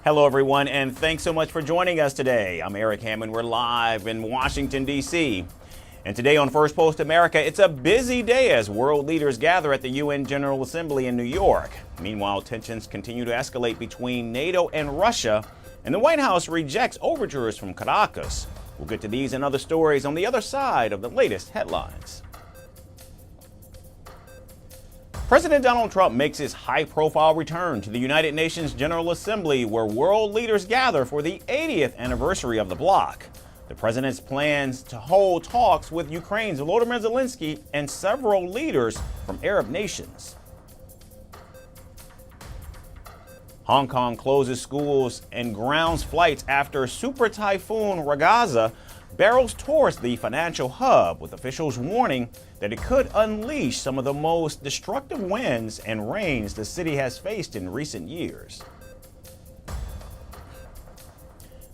Hello, everyone, and thanks so much for joining us today. I'm Eric Hammond. We're live in Washington, D.C. And today on Firstpost America, it's a busy day as world leaders gather at the UN General Assembly in New York. Meanwhile, tensions continue to escalate between NATO and Russia, and the White House rejects overtures from Caracas. We'll get to these and other stories on the other side of the latest headlines. President Donald Trump makes his high-profile return to the United Nations General Assembly, where world leaders gather for the 80th anniversary of the bloc. The president's plans to hold talks with Ukraine's Volodymyr Zelensky and several leaders from Arab nations. Hong Kong closes schools and grounds flights after Super Typhoon Ragaza barrels towards the financial hub, with officials warning that it could unleash some of the most destructive winds and rains the city has faced in recent years.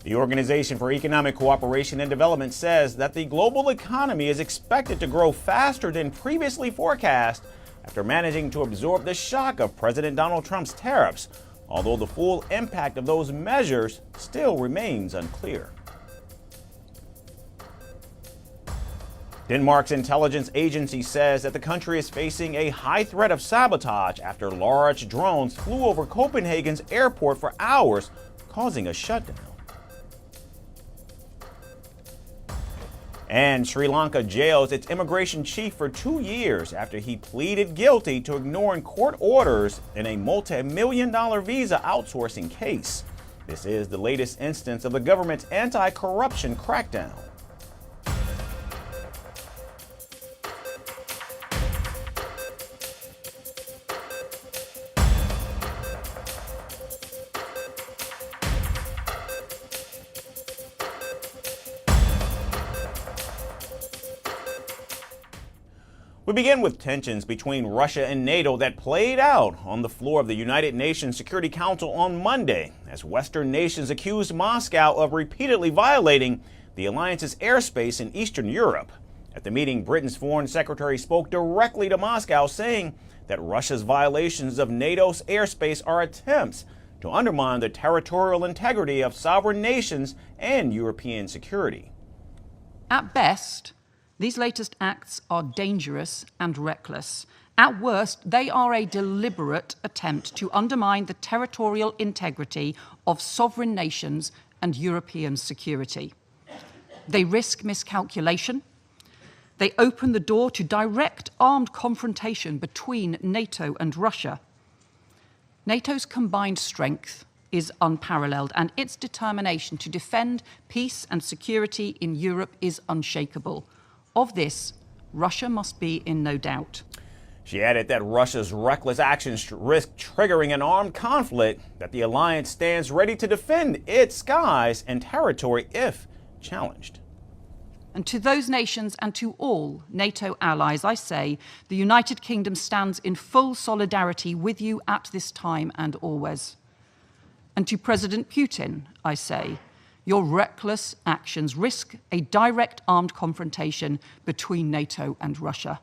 The Organization for Economic Cooperation and Development says that the global economy is expected to grow faster than previously forecast after managing to absorb the shock of President Donald Trump's tariffs, although the full impact of those measures still remains unclear. Denmark's intelligence agency says that the country is facing a high threat of sabotage after large drones flew over Copenhagen's airport for hours, causing a shutdown. And Sri Lanka jails its immigration chief for 2 years after he pleaded guilty to ignoring court orders in a multi-million-dollar visa outsourcing case. This is the latest instance of the government's anti-corruption crackdown. We begin with tensions between Russia and NATO that played out on the floor of the United Nations Security Council on Monday, as Western nations accused Moscow of repeatedly violating the alliance's airspace in Eastern Europe. At the meeting, Britain's foreign secretary spoke directly to Moscow, saying that Russia's violations of NATO's airspace are attempts to undermine the territorial integrity of sovereign nations and European security. At best, these latest acts are dangerous and reckless. At worst, they are a deliberate attempt to undermine the territorial integrity of sovereign nations and European security. They risk miscalculation. They open the door to direct armed confrontation between NATO and Russia. NATO's combined strength is unparalleled, and its determination to defend peace and security in Europe is unshakable. Of this, Russia must be in no doubt. She added that Russia's reckless actions risk triggering an armed conflict, that the alliance stands ready to defend its skies and territory if challenged. And to those nations and to all NATO allies, I say, the United Kingdom stands in full solidarity with you at this time and always. And to President Putin, I say, your reckless actions risk a direct armed confrontation between NATO and Russia.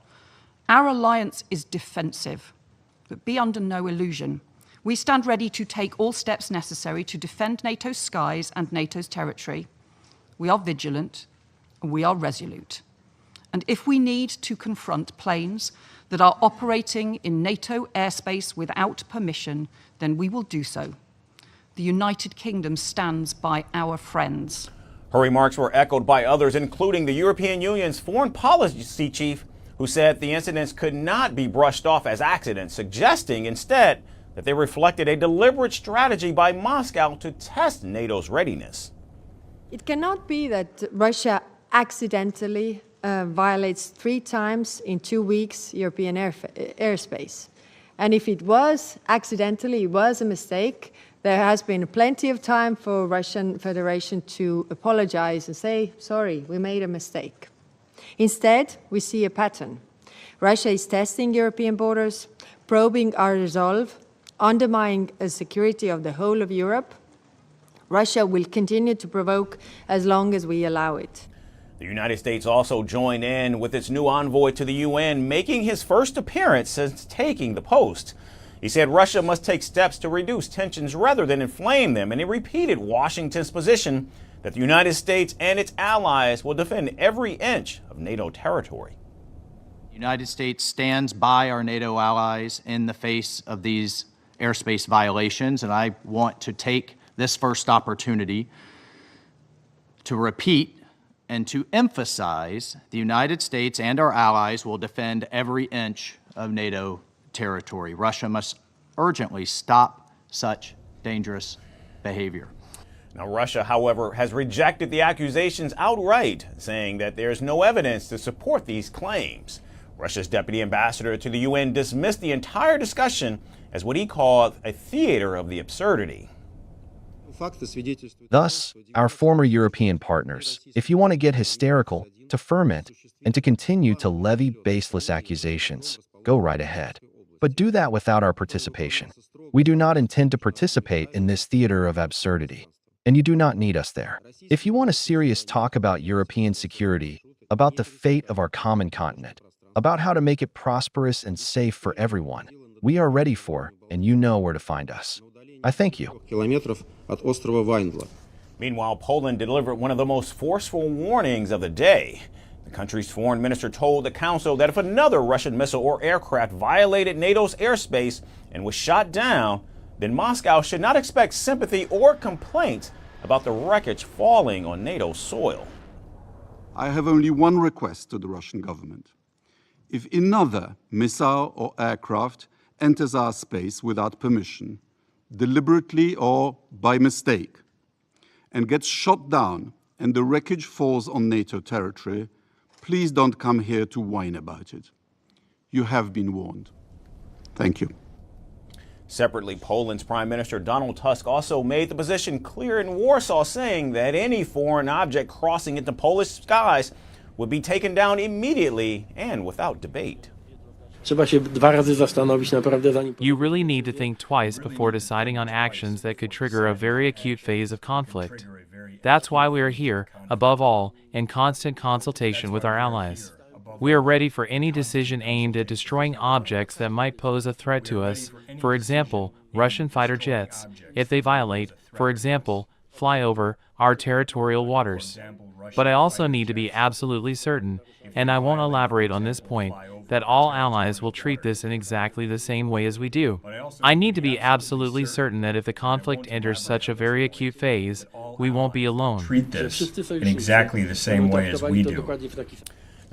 Our alliance is defensive, but be under no illusion. We stand ready to take all steps necessary to defend NATO's skies and NATO's territory. We are vigilant and we are resolute. And if we need to confront planes that are operating in NATO airspace without permission, then we will do so. The United Kingdom stands by our friends. Her remarks were echoed by others, including the European Union's foreign policy chief, who said the incidents could not be brushed off as accidents, suggesting instead that they reflected a deliberate strategy by Moscow to test NATO's readiness. It cannot be that Russia accidentally violates 3 times in 2 weeks European airspace. And if it was accidentally, it was a mistake, there has been plenty of time for Russian Federation to apologize and say, sorry, we made a mistake. Instead, we see a pattern. Russia is testing European borders, probing our resolve, undermining the security of the whole of Europe. Russia will continue to provoke as long as we allow it. The United States also joined in with its new envoy to the UN, making his first appearance since taking the post. He said Russia must take steps to reduce tensions rather than inflame them, and he repeated Washington's position that the United States and its allies will defend every inch of NATO territory. The United States stands by our NATO allies in the face of these airspace violations, and I want to take this first opportunity to repeat and to emphasize the United States and our allies will defend every inch of NATO territory. Russia must urgently stop such dangerous behavior. Now, Russia, however, has rejected the accusations outright, saying that there's no evidence to support these claims. Russia's deputy ambassador to the UN dismissed the entire discussion as what he called a theater of the absurdity. Thus, our former European partners, if you want to get hysterical, to ferment, and to continue to levy baseless accusations, go right ahead. But do that without our participation. We do not intend to participate in this theater of absurdity, and you do not need us there. If you want a serious talk about European security, about the fate of our common continent, about how to make it prosperous and safe for everyone, we are ready for, and you know where to find us. I thank you. Meanwhile, Poland delivered one of the most forceful warnings of the day. The country's foreign minister told the council that if another Russian missile or aircraft violated NATO's airspace and was shot down, then Moscow should not expect sympathy or complaints about the wreckage falling on NATO soil. I have only one request to the Russian government. If another missile or aircraft enters our space without permission, deliberately or by mistake, and gets shot down and the wreckage falls on NATO territory, please don't come here to whine about it. You have been warned. Thank you. Separately, Poland's Prime Minister Donald Tusk also made the position clear in Warsaw, saying that any foreign object crossing into Polish skies would be taken down immediately and without debate. You really need to think twice before deciding on actions that could trigger a very acute phase of conflict. That's why we are here, above all, in constant consultation with our allies. We are ready for any decision aimed at destroying objects that might pose a threat to us, for example, Russian fighter jets, if they violate, for example, fly over our territorial waters. But I also need to be absolutely certain, and I won't elaborate on this point, that all allies will treat this in exactly the same way as we do. I need to be absolutely certain that if the conflict enters such a very acute phase, we won't be alone. Treat this in exactly the same way as we do.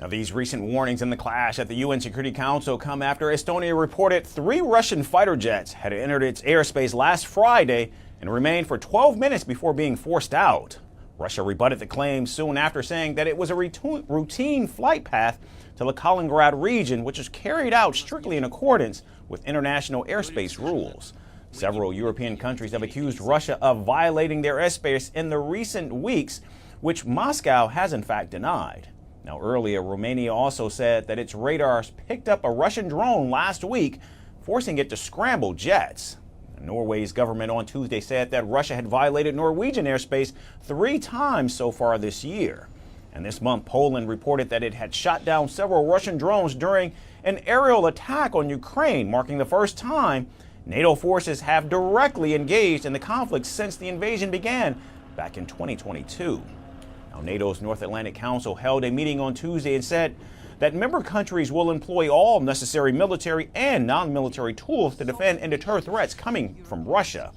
Now, these recent warnings in the clash at the UN Security Council come after Estonia reported 3 Russian fighter jets had entered its airspace last Friday and remained for 12 minutes before being forced out. Russia rebutted the claims soon after, saying that it was a routine flight path to the Kaliningrad region, which is carried out strictly in accordance with international airspace rules. Several European countries have accused Russia of violating their airspace in the recent weeks, which Moscow has in fact denied. Now, earlier, Romania also said that its radars picked up a Russian drone last week, forcing it to scramble jets. Norway's government on Tuesday said that Russia had violated Norwegian airspace 3 times so far this year. And this month, Poland reported that it had shot down several Russian drones during an aerial attack on Ukraine, marking the first time NATO forces have directly engaged in the conflict since the invasion began back in 2022. Now, NATO's North Atlantic Council held a meeting on Tuesday and said that member countries will employ all necessary military and non-military tools to defend and deter threats coming from Russia.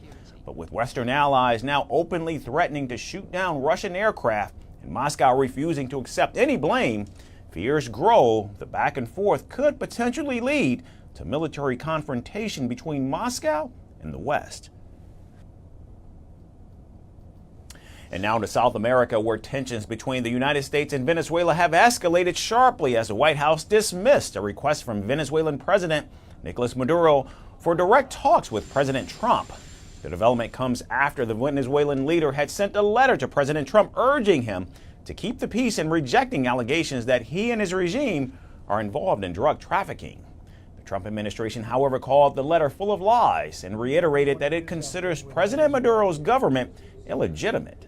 But with Western allies now openly threatening to shoot down Russian aircraft and Moscow refusing to accept any blame, fears grow the back and forth could potentially lead to military confrontation between Moscow and the West. And now to South America, where tensions between the United States and Venezuela have escalated sharply as the White House dismissed a request from Venezuelan President Nicolas Maduro for direct talks with President Trump. The development comes after the Venezuelan leader had sent a letter to President Trump urging him to keep the peace and rejecting allegations that he and his regime are involved in drug trafficking. The Trump administration, however, called the letter full of lies and reiterated that it considers President Maduro's government illegitimate.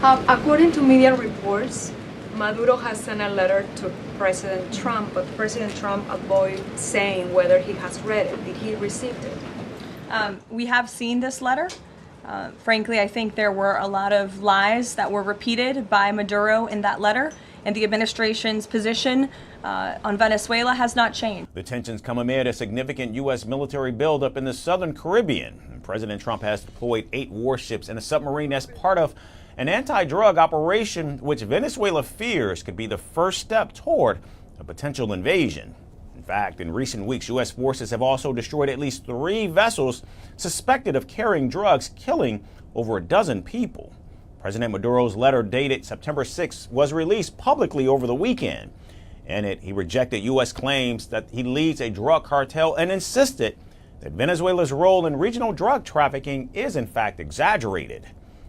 According to media reports, Maduro has sent a letter to President Trump, but President Trump avoided saying whether he has read it. Did he receive it? We have seen this letter. Frankly, I think there were a lot of lies that were repeated by Maduro in that letter, and the administration's position on Venezuela has not changed. The tensions come amid a significant U.S. military buildup in the southern Caribbean. President Trump has deployed 8 warships and a submarine as part of an anti-drug operation which Venezuela fears could be the first step toward a potential invasion. In fact, in recent weeks, U.S. forces have also destroyed at least 3 vessels suspected of carrying drugs, killing over a dozen people. President Maduro's letter dated September 6 was released publicly over the weekend. In it, he rejected U.S. claims that he leads a drug cartel and insisted that Venezuela's role in regional drug trafficking is in fact exaggerated.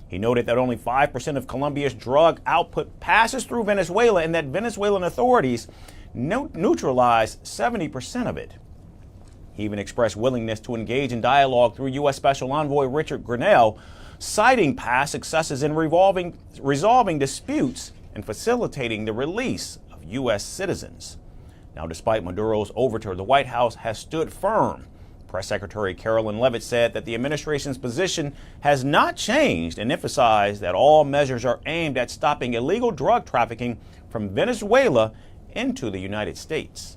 He noted that only 5% of Colombia's drug output passes through Venezuela and that Venezuelan authorities neutralize 70% of it. He even expressed willingness to engage in dialogue through U.S. Special Envoy Richard Grenell, citing past successes in resolving disputes and facilitating the release of U.S. citizens. Now, despite Maduro's overture, the White House has stood firm. Press Secretary Carolyn Leavitt said that the administration's position has not changed and emphasized that all measures are aimed at stopping illegal drug trafficking from Venezuela into the United States.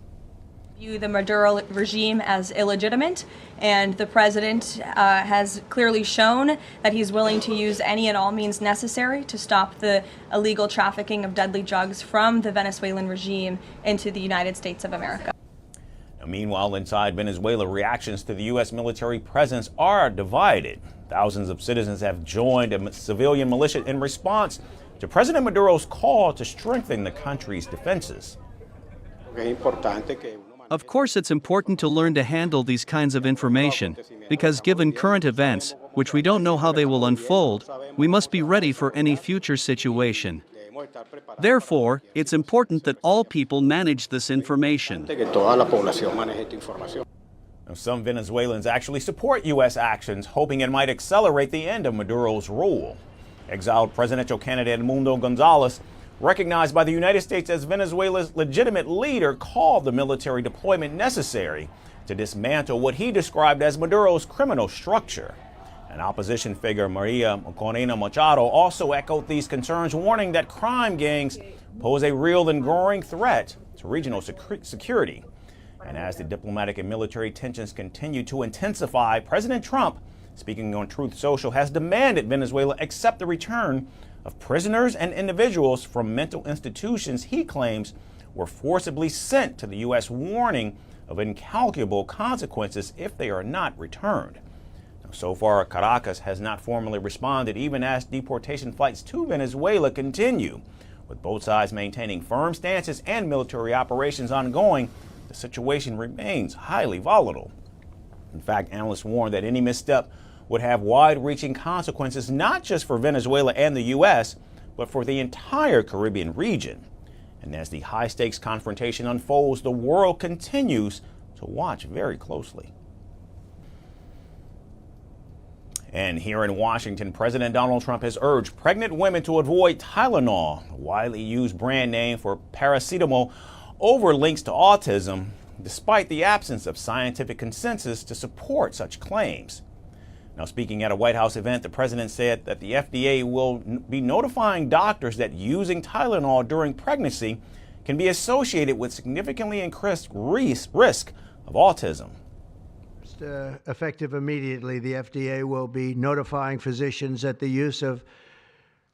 View the Maduro regime as illegitimate, and the president has clearly shown that he's willing to use any and all means necessary to stop the illegal trafficking of deadly drugs from the Venezuelan regime into the United States of America. Now, meanwhile, inside Venezuela, reactions to the U.S. military presence are divided. Thousands of citizens have joined a civilian militia in response to President Maduro's call to strengthen the country's defenses. Of course, it's important to learn to handle these kinds of information, because given current events, which we don't know how they will unfold, we must be ready for any future situation. Therefore, it's important that all people manage this information. Now, some Venezuelans actually support U.S. actions, hoping it might accelerate the end of Maduro's rule. Exiled presidential candidate Edmundo Gonzalez, recognized by the United States as Venezuela's legitimate leader, called the military deployment necessary to dismantle what he described as Maduro's criminal structure. An opposition figure, Maria Corina Machado, also echoed these concerns, warning that crime gangs pose a real and growing threat to regional security. And as the diplomatic and military tensions continue to intensify, President Trump, speaking on Truth Social, has demanded Venezuela accept the return of prisoners and individuals from mental institutions he claims were forcibly sent to the U.S., warning of incalculable consequences if they are not returned. Now, so far, Caracas has not formally responded, even as deportation flights to Venezuela continue. With both sides maintaining firm stances and military operations ongoing, the situation remains highly volatile. In fact, analysts warn that any misstep would have wide-reaching consequences not just for Venezuela and the U.S., but for the entire Caribbean region. And as the high-stakes confrontation unfolds, the world continues to watch very closely. And here in Washington, President Donald Trump has urged pregnant women to avoid Tylenol, a widely used brand name for paracetamol, over links to autism, despite the absence of scientific consensus to support such claims. Now, speaking at a White House event, the president said that the FDA will be notifying doctors that using Tylenol during pregnancy can be associated with significantly increased risk of autism. Effective immediately, the FDA will be notifying physicians that the use of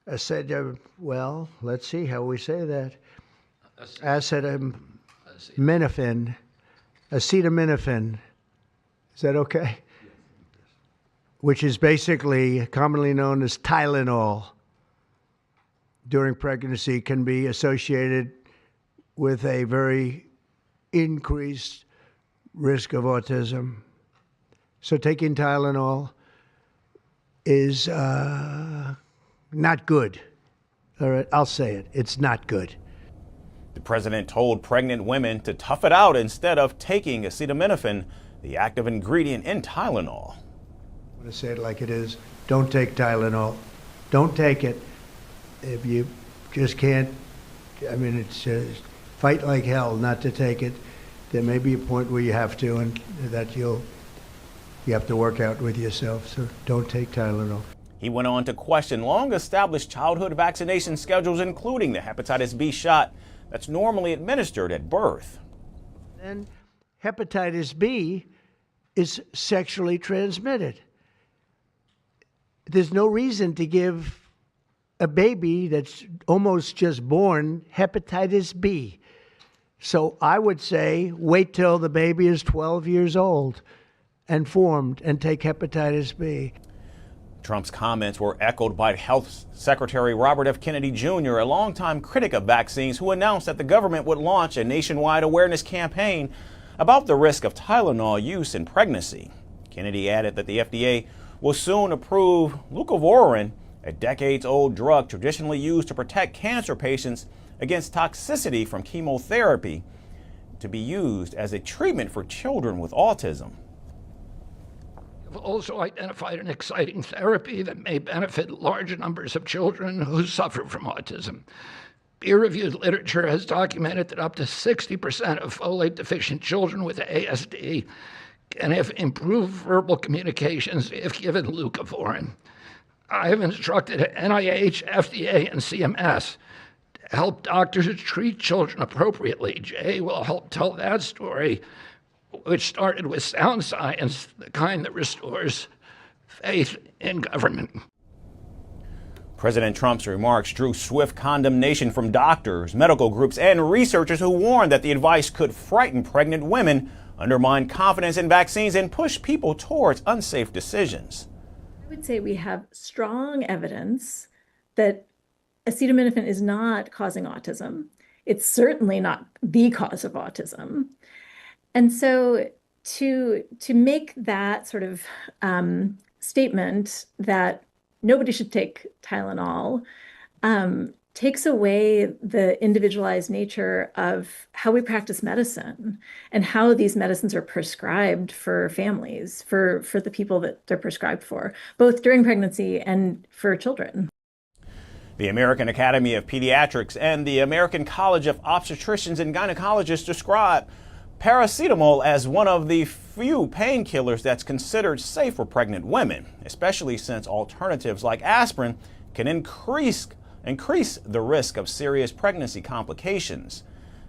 acetaminophen, is that okay? Which is basically commonly known as Tylenol, during pregnancy can be associated with a very increased risk of autism. So taking Tylenol is not good. All right, I'll say it. It's not good. The president told pregnant women to tough it out instead of taking acetaminophen, the active ingredient in Tylenol. I'm going to say it like it is. Don't take Tylenol. Don't take it. If you just can't, it's fight like hell not to take it. There may be a point where you have to, and that you have to work out with yourself. So don't take Tylenol. He went on to question long-established childhood vaccination schedules, including the hepatitis B shot that's normally administered at birth. And hepatitis B is sexually transmitted. There's no reason to give a baby that's almost just born hepatitis B. So I would say wait till the baby is 12 years old and formed and take hepatitis B. Trump's comments were echoed by Health Secretary Robert F. Kennedy Jr., a longtime critic of vaccines, who announced that the government would launch a nationwide awareness campaign about the risk of Tylenol use in pregnancy. Kennedy added that the FDA will soon approve leucovorin, a decades-old drug traditionally used to protect cancer patients against toxicity from chemotherapy, to be used as a treatment for children with autism. We've also identified an exciting therapy that may benefit large numbers of children who suffer from autism. Peer-reviewed literature has documented that up to 60% of folate-deficient children with ASD can have improved verbal communications if given leucovorin. I have instructed NIH, FDA, and CMS to help doctors treat children appropriately. Jay will help tell that story, which started with sound science, the kind that restores faith in government. President Trump's remarks drew swift condemnation from doctors, medical groups, and researchers who warned that the advice could frighten pregnant women, undermine confidence in vaccines, and push people towards unsafe decisions. I would say we have strong evidence that acetaminophen is not causing autism. It's certainly not the cause of autism. And so to make that sort of statement that nobody should take Tylenol takes away the individualized nature of how we practice medicine and how these medicines are prescribed for families, for the people that they're prescribed for, both during pregnancy and for children. The American Academy of Pediatrics and the American College of Obstetricians and Gynecologists describe paracetamol as one of the few painkillers that's considered safe for pregnant women, especially since alternatives like aspirin can increase the risk of serious pregnancy complications.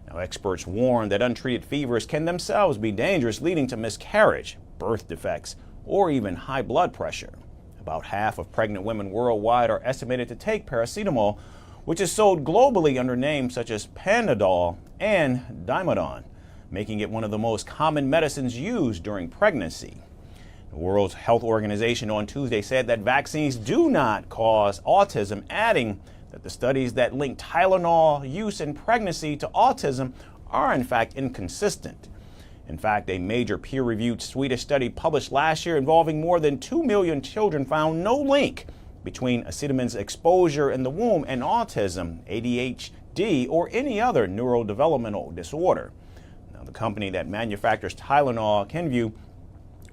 Now, experts warn that untreated fevers can themselves be dangerous, leading to miscarriage, birth defects, or even high blood pressure. About half of pregnant women worldwide are estimated to take paracetamol, which is sold globally under names such as Panadol and Dimodon, making it one of the most common medicines used during pregnancy. The World Health Organization on Tuesday said that vaccines do not cause autism, adding that the studies that link Tylenol use in pregnancy to autism are in fact inconsistent. In fact, a major peer-reviewed Swedish study published last year involving more than 2 million children found no link between acetamin's exposure in the womb and autism, ADHD, or any other neurodevelopmental disorder. Now, the company that manufactures Tylenol, Kenvue,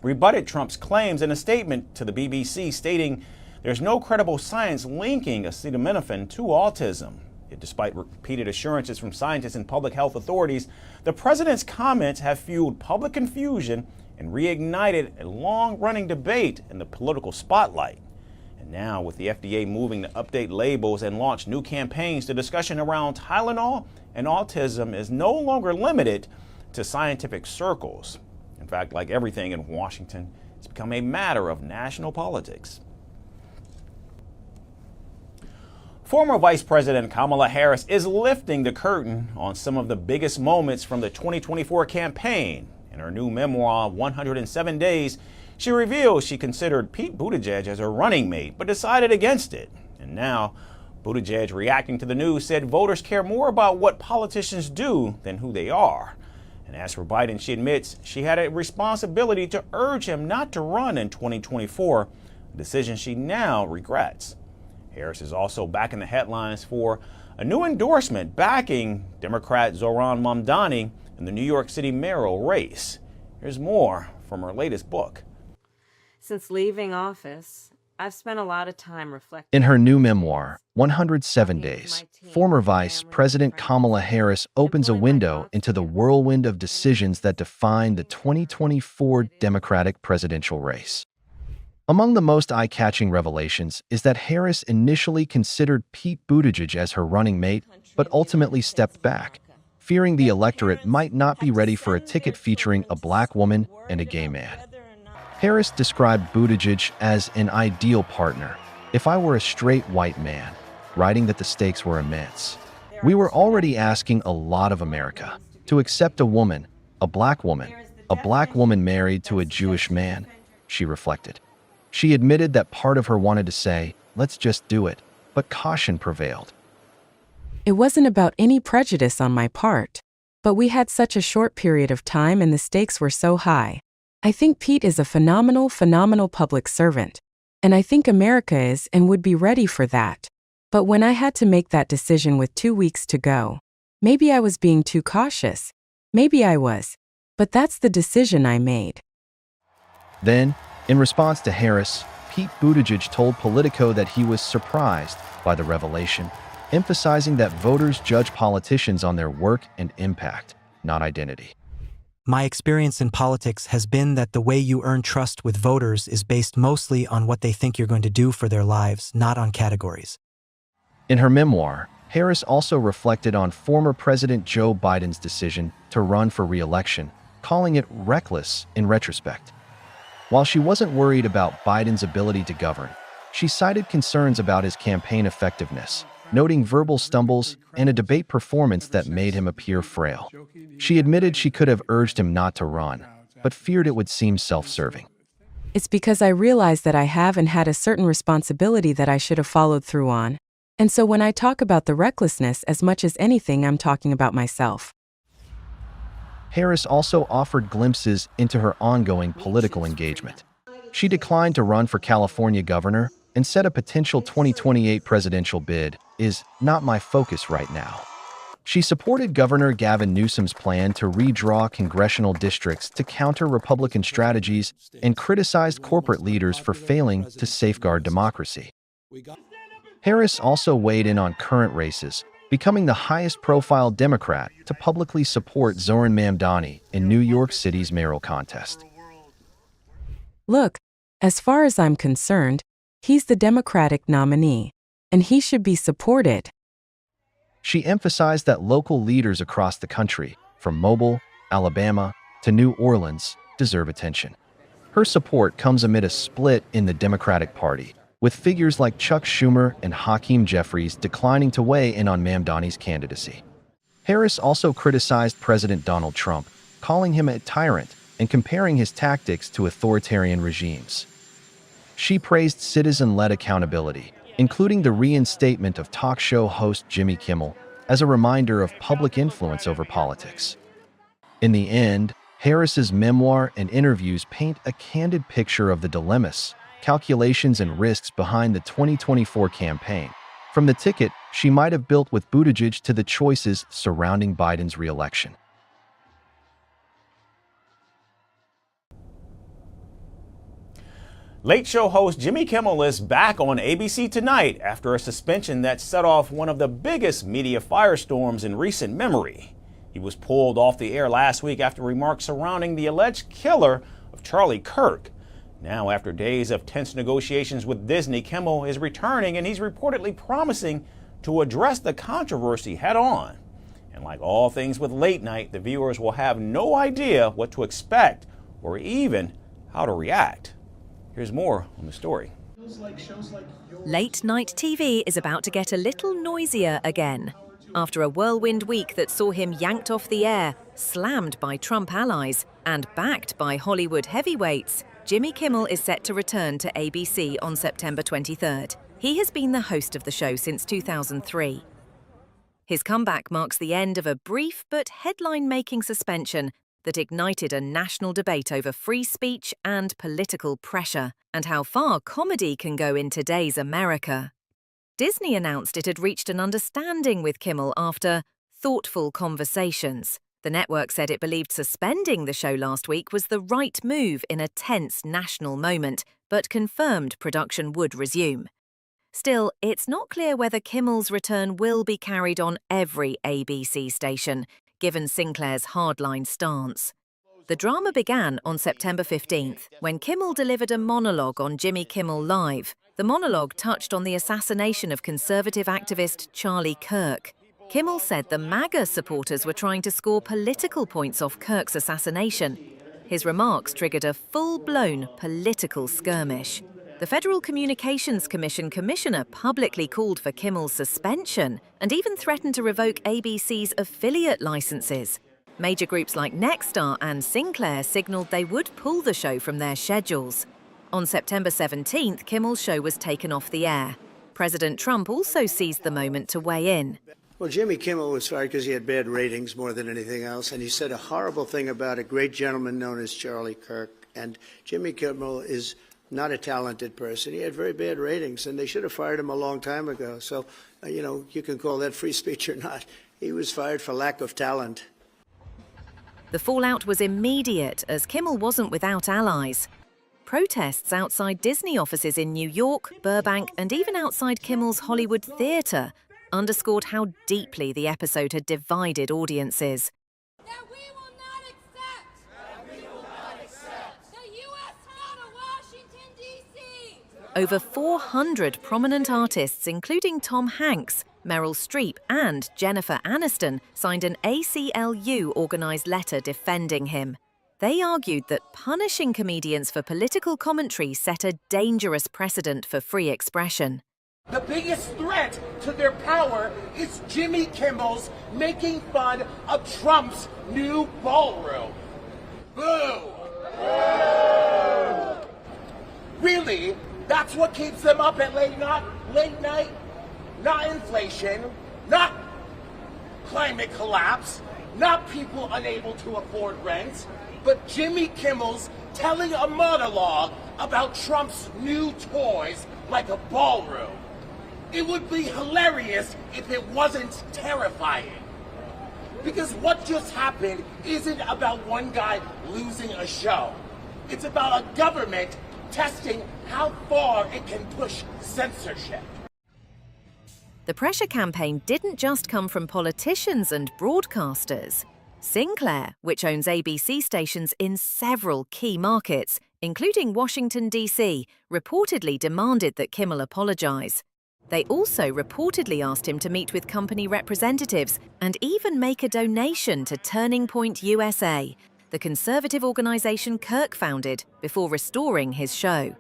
rebutted Trump's claims in a statement to the BBC, stating there's no credible science linking acetaminophen to autism. Yet, despite repeated assurances from scientists and public health authorities, the president's comments have fueled public confusion and reignited a long-running debate in the political spotlight. And now, with the FDA moving to update labels and launch new campaigns, the discussion around Tylenol and autism is no longer limited to scientific circles. In fact, like everything in Washington, it's become a matter of national politics. Former Vice President Kamala Harris is lifting the curtain on some of the biggest moments from the 2024 campaign. In her new memoir, 107 Days, she reveals she considered Pete Buttigieg as her running mate, but decided against it. And now, Buttigieg, reacting to the news, said voters care more about what politicians do than who they are. And as for Biden, she admits she had a responsibility to urge him not to run in 2024, a decision she now regrets. Harris is also back in the headlines for a new endorsement backing Democrat Zohran Mamdani in the New York City mayoral race. Here's more from her latest book. Since leaving office, I've spent a lot of time reflecting. In her new memoir, 107 Days, former Vice President Kamala Harris opens a window into the whirlwind of decisions that define the 2024 Democratic presidential race. Among the most eye-catching revelations is that Harris initially considered Pete Buttigieg as her running mate, but ultimately stepped back, fearing the electorate might not be ready for a ticket featuring a black woman and a gay man. Harris described Buttigieg as an ideal partner. If I were a straight white man, writing that the stakes were immense. We were already asking a lot of America to accept a woman married to a Jewish man, she reflected. She admitted that part of her wanted to say, let's just do it, but caution prevailed. It wasn't about any prejudice on my part, but we had such a short period of time and the stakes were so high. I think Pete is a phenomenal public servant, and I think America is and would be ready for that. But when I had to make that decision with 2 weeks to go, maybe I was being too cautious. Maybe I was. But that's the decision I made. Then, in response to Harris, Pete Buttigieg told Politico that he was surprised by the revelation, emphasizing that voters judge politicians on their work and impact, not identity. My experience in politics has been that the way you earn trust with voters is based mostly on what they think you're going to do for their lives, not on categories. In her memoir, Harris also reflected on former President Joe Biden's decision to run for re-election, calling it reckless in retrospect. While she wasn't worried about Biden's ability to govern, she cited concerns about his campaign effectiveness, noting verbal stumbles and a debate performance that made him appear frail. She admitted she could have urged him not to run, but feared it would seem self-serving. It's because I realized that I have and had a certain responsibility that I should have followed through on. And so when I talk about the recklessness, as much as anything, I'm talking about myself. Harris also offered glimpses into her ongoing political engagement. She declined to run for California governor and said a potential 2028 presidential bid is not my focus right now. She supported Governor Gavin Newsom's plan to redraw congressional districts to counter Republican strategies and criticized corporate leaders for failing to safeguard democracy. Harris also weighed in on current races, becoming the highest-profile Democrat to publicly support Zohran Mamdani in New York City's mayoral contest. Look, as far as I'm concerned, he's the Democratic nominee, and he should be supported. She emphasized that local leaders across the country, from Mobile, Alabama, to New Orleans, deserve attention. Her support comes amid a split in the Democratic Party, with figures like Chuck Schumer and Hakeem Jeffries declining to weigh in on Mamdani's candidacy. Harris also criticized President Donald Trump, calling him a tyrant and comparing his tactics to authoritarian regimes. She praised citizen-led accountability, including the reinstatement of talk show host Jimmy Kimmel, as a reminder of public influence over politics. In the end, Harris's memoir and interviews paint a candid picture of the dilemmas, calculations, and risks behind the 2024 campaign, from the ticket she might have built with Buttigieg to the choices surrounding Biden's re-election. Late Show host Jimmy Kimmel is back on ABC tonight after a suspension that set off one of the biggest media firestorms in recent memory. He was pulled off the air last week after remarks surrounding the alleged killer of Charlie Kirk. Now, after days of tense negotiations with Disney, Kimmel is returning, and he's reportedly promising to address the controversy head-on. And like all things with late night, the viewers will have no idea what to expect or even how to react. Here's more on the story. Late night TV is about to get a little noisier again. After a whirlwind week that saw him yanked off the air, slammed by Trump allies, and backed by Hollywood heavyweights, Jimmy Kimmel is set to return to ABC on September 23rd. He has been the host of the show since 2003. His comeback marks the end of a brief but headline-making suspension that ignited a national debate over free speech and political pressure, and how far comedy can go in today's America. Disney announced it had reached an understanding with Kimmel after thoughtful conversations. The network said it believed suspending the show last week was the right move in a tense national moment, but confirmed production would resume. Still, it's not clear whether Kimmel's return will be carried on every ABC station, given Sinclair's hardline stance. The drama began on September 15th, when Kimmel delivered a monologue on Jimmy Kimmel Live. The monologue touched on the assassination of conservative activist Charlie Kirk. Kimmel said the MAGA supporters were trying to score political points off Kirk's assassination. His remarks triggered a full-blown political skirmish. The Federal Communications Commission commissioner publicly called for Kimmel's suspension and even threatened to revoke ABC's affiliate licenses. Major groups like Nexstar and Sinclair signaled they would pull the show from their schedules. On September 17th, Kimmel's show was taken off the air. President Trump also seized the moment to weigh in. Well, Jimmy Kimmel was fired because he had bad ratings more than anything else, and he said a horrible thing about a great gentleman known as Charlie Kirk. And Jimmy Kimmel is not a talented person. He had very bad ratings, and they should have fired him a long time ago. So, you can call that free speech or not. He was fired for lack of talent. The fallout was immediate, as Kimmel wasn't without allies. Protests outside Disney offices in New York, Burbank, and even outside Kimmel's Hollywood theater underscored how deeply the episode had divided audiences. That we will not accept. That we will not accept. The U.S. out of Washington, D.C. Over 400 prominent artists, including Tom Hanks, Meryl Streep, and Jennifer Aniston, signed an ACLU-organized letter defending him. They argued that punishing comedians for political commentary set a dangerous precedent for free expression. The biggest threat to their power is Jimmy Kimmel's making fun of Trump's new ballroom. Boo! Really, that's what keeps them up at late night? Not inflation, not climate collapse, not people unable to afford rent, but Jimmy Kimmel's telling a monologue about Trump's new toys like a ballroom. It would be hilarious if it wasn't terrifying. Because what just happened isn't about one guy losing a show. It's about a government testing how far it can push censorship. The pressure campaign didn't just come from politicians and broadcasters. Sinclair, which owns ABC stations in several key markets, including Washington, D.C., reportedly demanded that Kimmel apologize. They also reportedly asked him to meet with company representatives and even make a donation to Turning Point USA, the conservative organization Kirk founded, before restoring his show.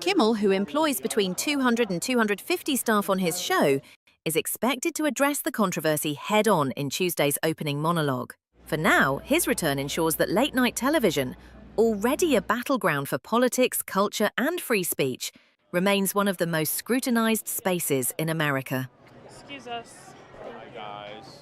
Kimmel, who employs between 200 and 250 staff on his show, is expected to address the controversy head-on in Tuesday's opening monologue. For now, his return ensures that late-night television, already a battleground for politics, culture, and free speech, remains one of the most scrutinized spaces in America. Excuse us. Hi, guys.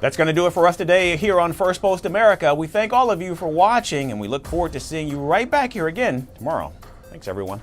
That's going to do it for us today here on First Post America. We thank all of you for watching, and we look forward to seeing you right back here again tomorrow. Thanks, everyone.